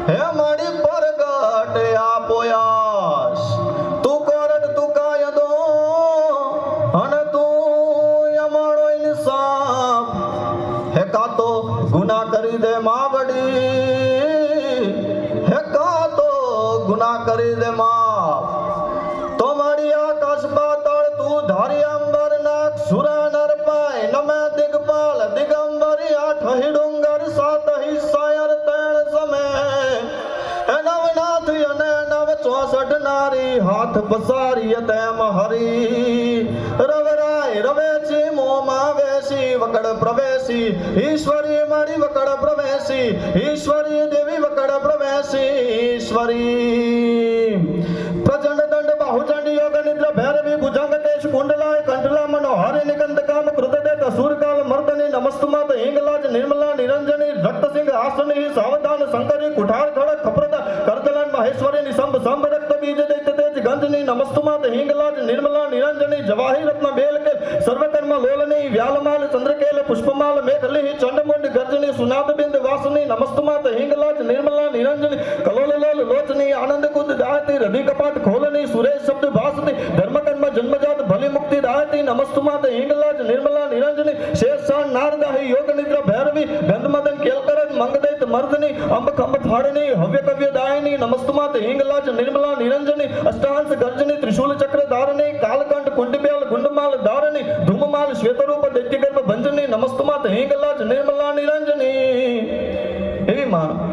હે મારી પરગટ આપોયાસ તું કોરટ તું કાયદો અને તું અમારો ઇન્સાફ હે કાતો ગુના કરી દે માવડી હે કાતો ગુના કરી દે માફ તો મારી આકાશ પાતળ તું ધારી અંબર નાક સુરા નર પાય નમે દિગપાલ દિગંબરી આઠ હિડુંગર સાત હિસ્સાયર તેણ સમે નવનાથ અને નવ 64 નારી હાથ પસારી તેમ હરી રવરાય રવેચી મોમાં વેસી વકડ પ્રવેશી ઈશ્વરી મારી વકડ પ્રવેશી ઈશ્વરી દેવી વકડ પ્રવેશી ઈશ્વરી પ્રચંડ દંડ બાહુચંડ યોગ નિદ્ર ભૈરવી ભુજંગ કેશ કુંડલાય કંઠલા મનોહરી નિકંદ કામ કૃતદે કસૂરકાલ મર્દની નમસ્તુમાત હિંગલાજ નિર્મલા નિરંજની રક્તસિંહ આસની સાવધાન શંકરી કુઠાર ખડક ખપ્રદા કરદલન મહેશ્વરી નિસંબ સંભ રક્ત બીજ દૈત્ય તેજ ગંજની નમસ્તુમાત હિંગલાજ નિર્મલા નિરંજની જવાહી રત્ન બેલકે સર્વકર્મ લોલની વ્યાલમાલ ચંદ્રકેલ પુષ્પમાલ મેઘલી ચંડમુંડ ગર્જની સુનાદ બિંદ વાસની નમસ્તુમાત હિંગલાજ નિર્મલા નિરંજની કલોલ લોલ લોચની આનંદ કુદ દાયતી રધિ કપાટ ખોલની સુરેશ શબ્દ ભાસતી ધર્મકર્મ જન્મજાત ભલી મુક્તિ દાયતી નમસ્તુમાત હિંગલાજ નિર્મલા નિરંજની શેષાન નારદાહી યોગ નિદ્ર ભૈરવી ગંધમદન કેલકરજ મંગદૈત મર્દની અંબ કંબ થાળની હવ્ય કવ્ય દાયની નમસ્તુમાત હિંગલાજ નિર્મલા નિરંજની અષ્ટાંશ ગર્જની ત્રિશૂલ ચક્ર ધારણી કાલકંઠ કુંડબ્યાલ ગુંડમાલ ધારણી ધૂમમાલ શ્વેતરૂપ દૈત્યગર્ભ ભંજની નમસ્તુમાત હિંગલાજ નિર્મલા નિરંજની એવી માં